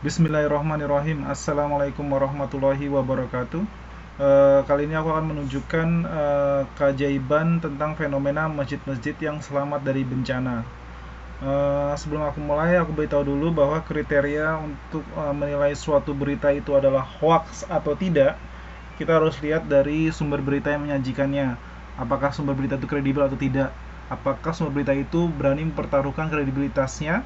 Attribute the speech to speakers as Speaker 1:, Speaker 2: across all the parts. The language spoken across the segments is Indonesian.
Speaker 1: Bismillahirrahmanirrahim. Assalamualaikum warahmatullahi wabarakatuh. Kali ini aku akan menunjukkan keajaiban tentang fenomena masjid-masjid yang selamat dari bencana. Sebelum aku mulai, aku beritahu dulu bahwa kriteria untuk menilai suatu berita itu adalah hoax atau tidak, kita harus lihat dari sumber berita yang menyajikannya. Apakah sumber berita itu kredibel atau tidak? Apakah sumber berita itu berani mempertaruhkan kredibilitasnya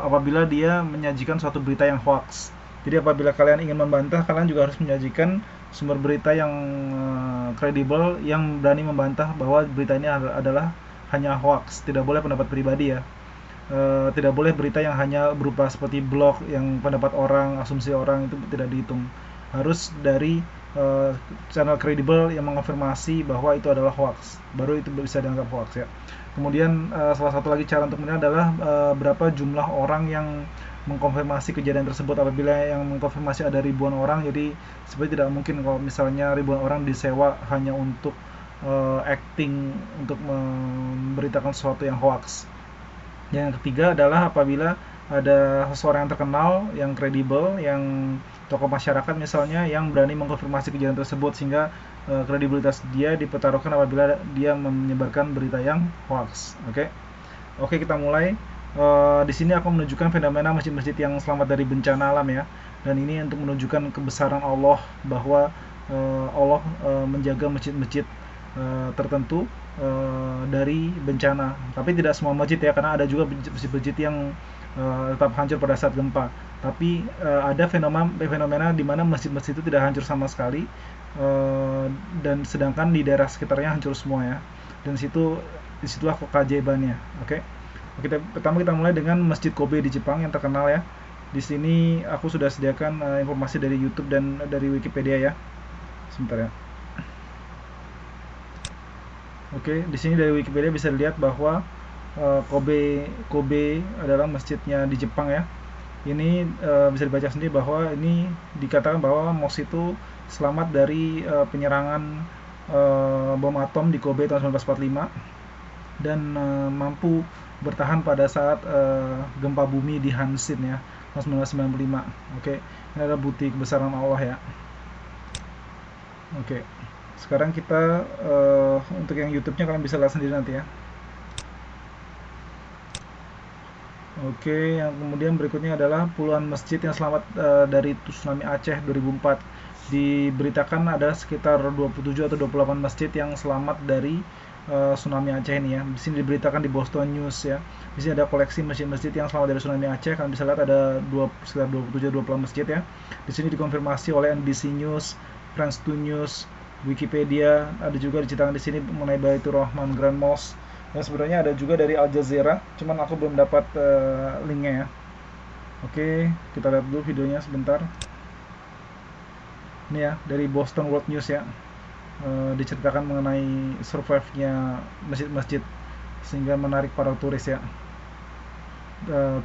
Speaker 1: apabila dia menyajikan suatu berita yang hoax. Jadi apabila kalian ingin membantah, kalian juga harus menyajikan sumber berita yang kredibel yang berani membantah bahwa berita ini adalah hanya hoax. Tidak boleh pendapat pribadi ya. Tidak boleh berita yang hanya berupa seperti blog yang pendapat orang, asumsi orang, itu tidak dihitung. Harus dari channel kredibel yang mengonfirmasi bahwa itu adalah hoax, baru itu bisa dianggap hoax ya. Kemudian salah satu lagi cara untuk menilai adalah berapa jumlah orang yang mengkonfirmasi kejadian tersebut. Apabila yang mengkonfirmasi ada ribuan orang, jadi sebenarnya tidak mungkin kalau misalnya ribuan orang disewa hanya untuk acting untuk memberitakan sesuatu yang hoax. Yang ketiga adalah apabila ada seseorang yang terkenal, yang kredibel, yang tokoh masyarakat misalnya, yang berani mengkonfirmasi kejadian tersebut, sehingga kredibilitas dia dipertaruhkan apabila dia menyebarkan berita yang hoax. Oke, kita mulai. Di sini aku menunjukkan fenomena masjid-masjid yang selamat dari bencana alam ya. Dan ini untuk menunjukkan kebesaran Allah, bahwa Allah menjaga masjid-masjid tertentu dari bencana. Tapi tidak semua masjid ya, karena ada juga masjid-masjid yang tetap hancur pada saat gempa. Tapi ada fenomena di mana masjid-masjid itu tidak hancur sama sekali, dan sedangkan di daerah sekitarnya hancur semua ya. Dan disitulah keajaibannya. Pertama kita mulai dengan Masjid Kobe di Jepang yang terkenal ya. Di sini aku sudah sediakan informasi dari YouTube dan dari Wikipedia ya. Sebentar ya. Di sini dari Wikipedia bisa dilihat bahwa Kobe adalah masjidnya di Jepang ya. Ini bisa dibaca sendiri bahwa ini dikatakan bahwa MOS itu selamat dari penyerangan bom atom di Kobe tahun 1945 dan mampu bertahan pada saat gempa bumi di Hanshin ya tahun 1995. Ini adalah bukti kebesaran Allah ya. Sekarang kita untuk yang YouTube-nya kalian bisa lihat sendiri nanti ya. Yang kemudian berikutnya adalah puluhan masjid yang selamat dari tsunami Aceh 2004. Diberitakan ada sekitar 27 atau 28 masjid yang selamat dari tsunami Aceh ini ya. Di sini diberitakan di Boston News ya. Di sini ada koleksi masjid-masjid yang selamat dari tsunami Aceh. Kalian bisa lihat ada sekitar 27-28 masjid ya. Di sini dikonfirmasi oleh NBC News, France 2 News, Wikipedia. Ada juga diceritakan di sini mengenai Baitur Rahman Grand Mosque. Dan sebenarnya ada juga dari Al Jazeera, cuman aku belum dapat linknya ya. Kita lihat dulu videonya sebentar. Ini ya, dari Boston World News ya. Diceritakan mengenai survive-nya masjid-masjid sehingga menarik para turis ya.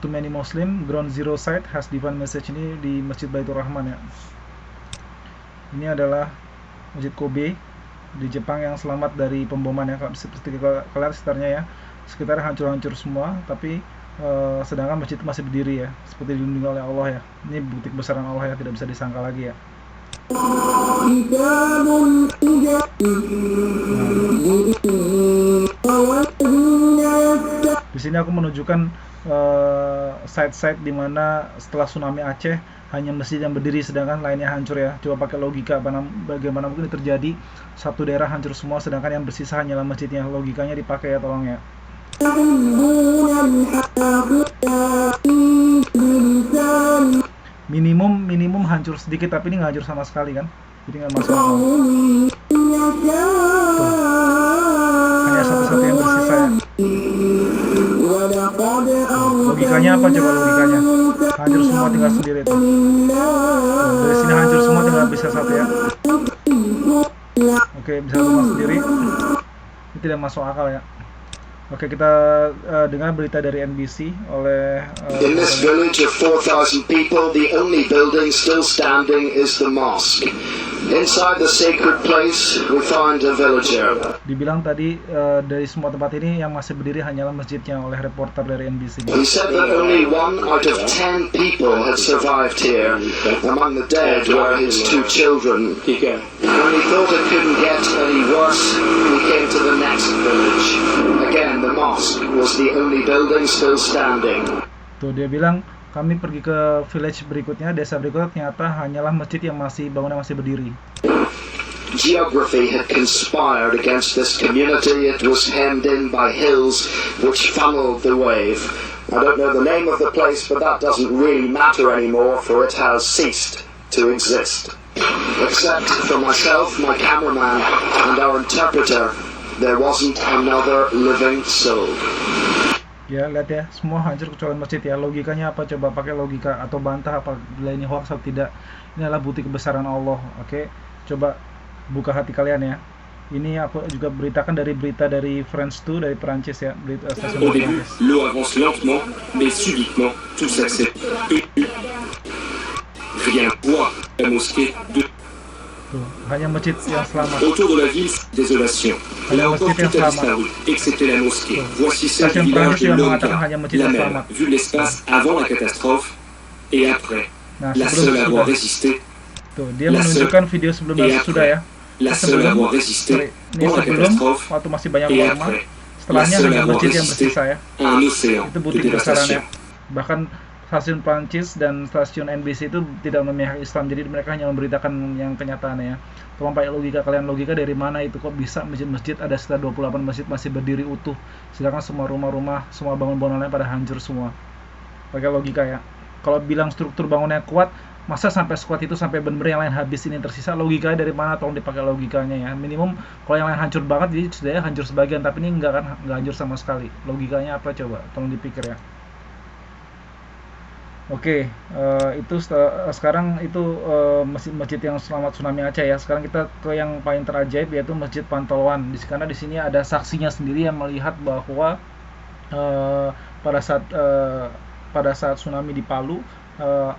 Speaker 1: Too many Muslim, Ground Zero site has divine message, ini di Masjid Baitur Rahman ya. Ini adalah Masjid Kobe di Jepang yang selamat dari pemboman ya. Seperti kalian sekitarnya ya, sekitar hancur-hancur semua, tapi sedangkan masjid itu masih berdiri ya, seperti dilindungi oleh Allah ya. Ini bukti kebesaran Allah ya, tidak bisa disangka lagi ya. Di sini aku menunjukkan site-site di mana setelah tsunami Aceh hanya masjid yang berdiri sedangkan lainnya hancur ya. Coba pakai logika, bagaimana mungkin terjadi satu daerah hancur semua sedangkan yang bersisa hanyalah masjidnya. Logikanya dipakai ya, tolong ya. Minimum hancur sedikit, tapi ini nggak hancur sama sekali kan, jadi nggak masuk akal. Hanya satu-satu yang bersisa ya. Logikanya apa coba logikanya? Hancur semua tinggal sendiri tuh. Dari sini hancur semua tinggal bisa satu ya. Bisa rumah sendiri. Ini tidak masuk akal ya. Kita dengar berita dari NBC oleh
Speaker 2: In this village of 4,000 people, the only building still standing is the mosque. Inside the sacred place, we find a villager.
Speaker 1: Dibilang tadi dari semua tempat ini yang masih berdiri hanyalah masjidnya oleh reporter dari NBC.
Speaker 2: He said that only 1 out of 10 people had survived here. Among the dead were his 2 children. When he thought it couldn't get any worse, he came to the next village. Again, the mosque was the only building still standing.
Speaker 1: Tuh dia bilang, kami pergi ke village berikutnya, desa berikutnya, ternyata hanyalah masjid yang bangunnya masih berdiri.
Speaker 2: Geography had conspired against this community. It was hemmed in by hills which funneled the wave. I don't know the name of the place, but that doesn't really matter anymore, for it has ceased to exist. Except for myself, my cameraman, and our interpreter, there wasn't another living soul.
Speaker 1: Ya, lihat ya, semua hancur kecuali masjid ya. Logikanya apa? Coba pakai logika atau bantah apa bila ini hoax atau tidak. Ini adalah bukti kebesaran Allah. Oke, coba buka hati kalian ya. Ini aku juga beritakan dari berita dari France 2 dari Perancis ya, berita stasiun
Speaker 3: Au début,
Speaker 1: Perancis.
Speaker 3: l'eau avance lentement, mais subitement, tout s'accélère. Rien à voir, la mosquée de...
Speaker 1: Tuh, hanya masjid yang selamat.
Speaker 3: Autour de la ville, désolation. Là encore, tout a disparu, excepté la mosquée. Voici celle du village de Lorca, la même, vu l'espace avant la catastrophe, et après, la seule à avoir résisté,
Speaker 1: Tuh, dia menunjukkan video sebelum dan sesudah ya.
Speaker 3: la seule à avoir résisté
Speaker 1: Ini
Speaker 3: pendant la
Speaker 1: sebelum,
Speaker 3: catastrophe,
Speaker 1: waktu masih banyak
Speaker 3: et
Speaker 1: ulama.
Speaker 3: après, la
Speaker 1: Setelahnya
Speaker 3: seule
Speaker 1: hanya
Speaker 3: à avoir
Speaker 1: masjid yang
Speaker 3: résisté
Speaker 1: bersisa ya.
Speaker 3: à un océan
Speaker 1: Itu
Speaker 3: de
Speaker 1: bukti kebesarannya.
Speaker 3: dévastation.
Speaker 1: Bahkan stasiun Prancis dan stasiun NBC itu tidak memihak Islam, jadi mereka hanya memberitakan yang kenyataannya ya. Tolong pakai logika kalian, logika dari mana itu kok bisa masjid-masjid ada sekitar 28 masjid masih berdiri utuh, sedangkan semua rumah-rumah, semua bangunan lain pada hancur semua. Pakai logika ya. Kalau bilang struktur bangunnya kuat, masa sampai sekuat itu sampai benar-benar yang lain habis ini tersisa? Logikanya dari mana? Tolong dipakai logikanya ya. Minimum kalau yang lain hancur banget jadi sudah ya hancur sebagian, tapi ini enggak kan, enggak hancur sama sekali. Logikanya apa coba? Tolong dipikir ya. Oke, itu sekarang itu masjid yang selamat tsunami Aceh ya. Sekarang kita ke yang paling terajaib yaitu Masjid Pantoloan. Karena di sini ada saksinya sendiri yang melihat bahwa pada saat tsunami di Palu,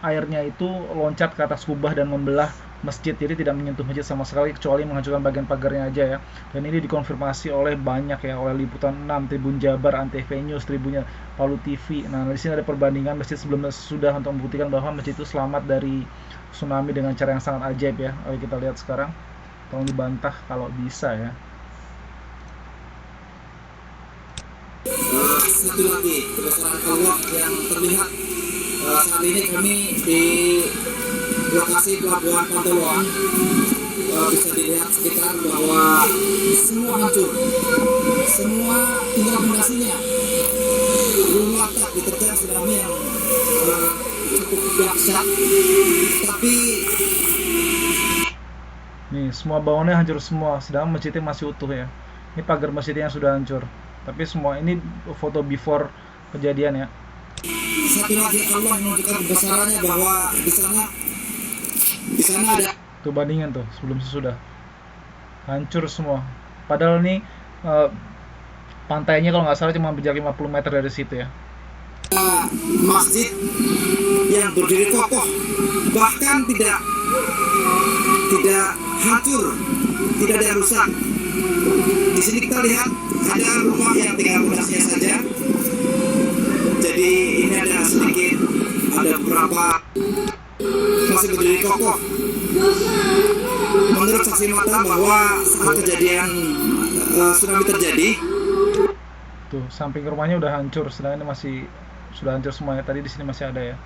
Speaker 1: airnya itu loncat ke atas kubah dan membelah masjid, jadi tidak menyentuh masjid sama sekali kecuali menghancurkan bagian pagarnya aja ya. Dan ini dikonfirmasi oleh banyak ya, oleh Liputan 6, Tribun Jabar, Antv News, Tribunnya Palu TV. Nah, di sini ada perbandingan masjid sebelum dan sesudah untuk membuktikan bahwa masjid itu selamat dari tsunami dengan cara yang sangat ajaib ya. Oke, kita lihat sekarang. Tolong dibantah kalau bisa ya.
Speaker 4: Satu lagi kebesaran Allah yang terlihat saat ini kami di lokasi pelabuhan Pantoloan, bisa dilihat sekitar bahwa semua hancur, semua tinggal fondasinya belum latak diterjang tsunami yang cukup dahsyat. Tapi
Speaker 1: nih semua bangunannya hancur semua, sedangkan masjidnya masih utuh ya. Ini pagar masjidnya yang sudah hancur, tapi semua ini foto before kejadian ya.
Speaker 4: satu lagi Allah menunjukkan kebesarannya bahwa di sana ada
Speaker 1: Tuh bandingan tuh sebelum sesudah hancur semua. Padahal ini pantainya kalau nggak salah cuma berjarak 50 meter dari situ ya.
Speaker 4: masjid yang berdiri kokoh, bahkan tidak hancur, tidak ada yang rusak. Di sini kita lihat ada rumah yang tinggal fondasinya saja. Jadi ini ada sedikit, ada beberapa masih berdiri kokoh. Menurut saksi mata bahwa saat kejadian tsunami terjadi,
Speaker 1: Tuh samping rumahnya udah hancur, sedangkan ini masih sudah hancur semuanya. Tadi di sini masih ada ya.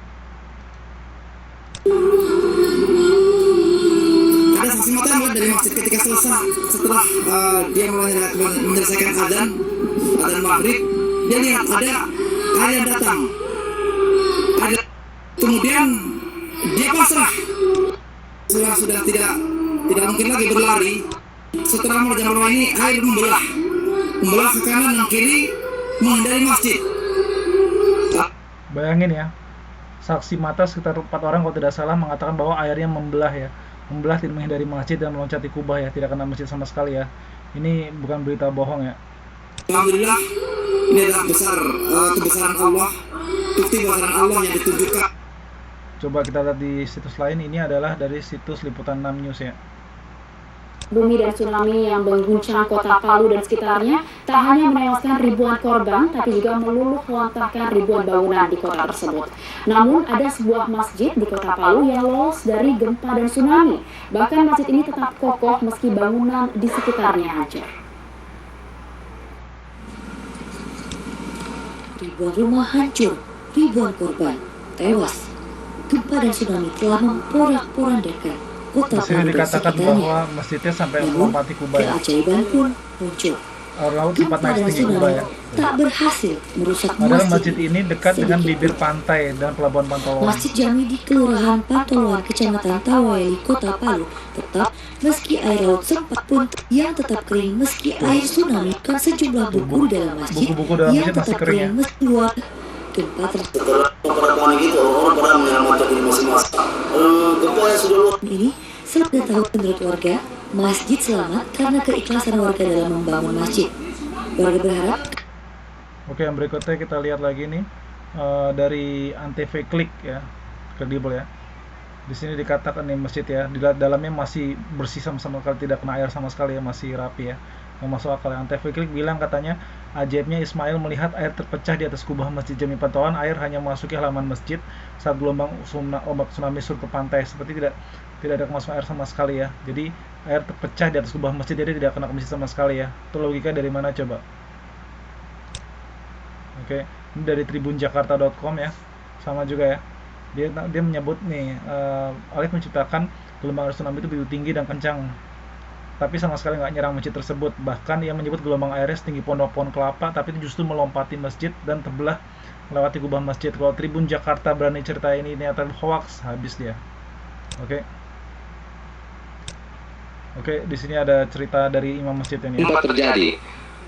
Speaker 4: ada saksi mata yang melihat dari masjid ketika selesai, setelah dia menyelesaikan adzan maghrib, dia lihat ada air yang datang. Kemudian dia pasrah, sudah tidak mungkin lagi berlari. Setelah menerjang rumah ini, air membelah ke kanan dan kiri menghindari masjid.
Speaker 1: Bayangin ya, saksi mata sekitar 4 orang kalau tidak salah mengatakan bahwa airnya membelah ya, membelah tidak menghindari masjid dan meloncat di kubah ya, tidak kena masjid sama sekali ya. Ini bukan berita bohong ya.
Speaker 4: Alhamdulillah, ini adalah kebesaran Allah, bukti kebesaran Allah yang ditunjukkan.
Speaker 1: Coba kita lihat di situs lain, ini adalah dari situs Liputan 6 News ya.
Speaker 5: bumi dan tsunami yang mengguncang kota Palu dan sekitarnya tak hanya menewaskan ribuan korban, tapi juga meluluh lantahkan ribuan bangunan di kota tersebut. Namun ada sebuah masjid di kota Palu yang lolos dari gempa dan tsunami. Bahkan masjid ini tetap kokoh meski bangunan di sekitarnya hancur.
Speaker 6: Ribuan rumah hancur, ribuan korban tewas. Gempa dan tsunami telah memporak-porandakan kota
Speaker 1: Di sini
Speaker 6: Palu dan
Speaker 1: dikatakan bahwa
Speaker 6: sekitarnya.
Speaker 1: masjidnya sampai
Speaker 6: Namun,
Speaker 1: melompati Kuba ya.
Speaker 6: keajaiban pun muncul.
Speaker 1: Air laut sempat
Speaker 6: Gempa
Speaker 1: naik
Speaker 6: dan
Speaker 1: setinggi Kuba ya.
Speaker 6: tsunami tak berhasil merusak
Speaker 1: Padahal masjid ini dekat dengan
Speaker 6: sedikit
Speaker 1: bibir
Speaker 6: pun.
Speaker 1: pantai dan pelabuhan Pantoloan.
Speaker 6: Masjid Jami di Kelurahan Pantoloan, Kecamatan Taweli, Kota Palu tetap meski air laut sempat pun yang tetap kering meski air tsunami kan sejumlah buku dalam masjid
Speaker 1: Buku-buku dalam
Speaker 6: yang
Speaker 1: masjid masih
Speaker 6: tetap
Speaker 1: kering ya.
Speaker 6: kering meski luar gempa tersebut.
Speaker 4: Setelah penerapan gitu, orang pada menyelamatkan diri masing-masing. Gempa yang sudah luar
Speaker 6: Ini selamat tahu menurut warga, masjid selamat karena keikhlasan warga dalam membangun masjid. Warga berharap.
Speaker 1: Oke, yang berikutnya kita lihat lagi nih dari Antv Klik ya, kredibel ya. Di sini dikatakan nih masjid ya, di dalamnya masih bersih sama sekali, tidak kena air sama sekali ya, masih rapi ya. Yang masuk akal. Antv Klik bilang katanya ajaibnya Ismail melihat air terpecah di atas kubah Masjid Jami Pantoloan. Air hanya memasuki halaman masjid saat gelombang ombak tsunami surut ke pantai, seperti tidak ada kemasukan air sama sekali ya. Jadi air terpecah di atas kubah masjid, jadi tidak kena ke masjid sama sekali ya. Itu logika dari mana coba? Oke, ini dari tribunjakarta.com ya, sama juga ya. Dia menyebut nih, Alif menciptakan gelombang air tsunami itu begitu tinggi dan kencang, tapi sama sekali nggak nyerang masjid tersebut. Bahkan ia menyebut gelombang airnya setinggi pondok pohon kelapa, tapi itu justru melompati masjid dan terbelah melewati kubah masjid. Kalau Tribun Jakarta berani cerita ini ternyata hoax, habis dia. Oke, di sini ada cerita dari imam masjid ini.
Speaker 3: Gempa terjadi.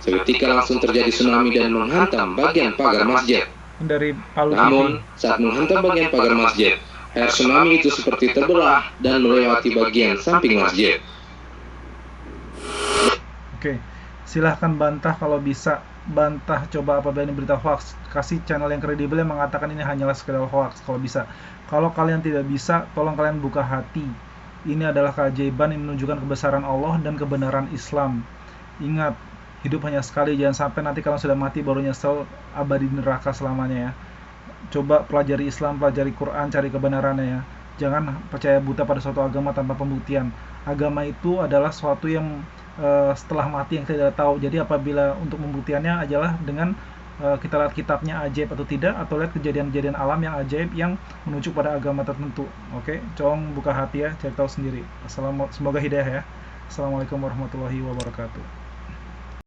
Speaker 3: Seketika langsung terjadi tsunami dan menghantam bagian pagar masjid.
Speaker 1: Ini dari Palu
Speaker 3: Namun,
Speaker 1: TV.
Speaker 3: saat menghantam bagian pagar masjid, air tsunami itu seperti terbelah dan melewati bagian samping masjid.
Speaker 1: Oke, silahkan bantah kalau bisa. Bantah coba apabila ini berita hoax. Kasih channel yang kredibel yang mengatakan ini hanyalah sekedar hoax kalau bisa. Kalau kalian tidak bisa, tolong kalian buka hati. Ini adalah keajaiban yang menunjukkan kebesaran Allah dan kebenaran Islam. Ingat, hidup hanya sekali, jangan sampai nanti kalian sudah mati baru nyesel abadi di neraka selamanya ya. Coba pelajari Islam, pelajari Quran, cari kebenarannya ya. Jangan percaya buta pada suatu agama tanpa pembuktian. Agama itu adalah suatu yang setelah mati yang kita tidak tahu. Jadi apabila untuk pembuktiannya adalah dengan kita lihat kitabnya ajaib atau tidak, atau lihat kejadian-kejadian alam yang ajaib yang menunjuk pada agama tertentu. Oke, coba buka hati ya, cari tahu sendiri. Semoga hidayah ya. Assalamualaikum warahmatullahi wabarakatuh.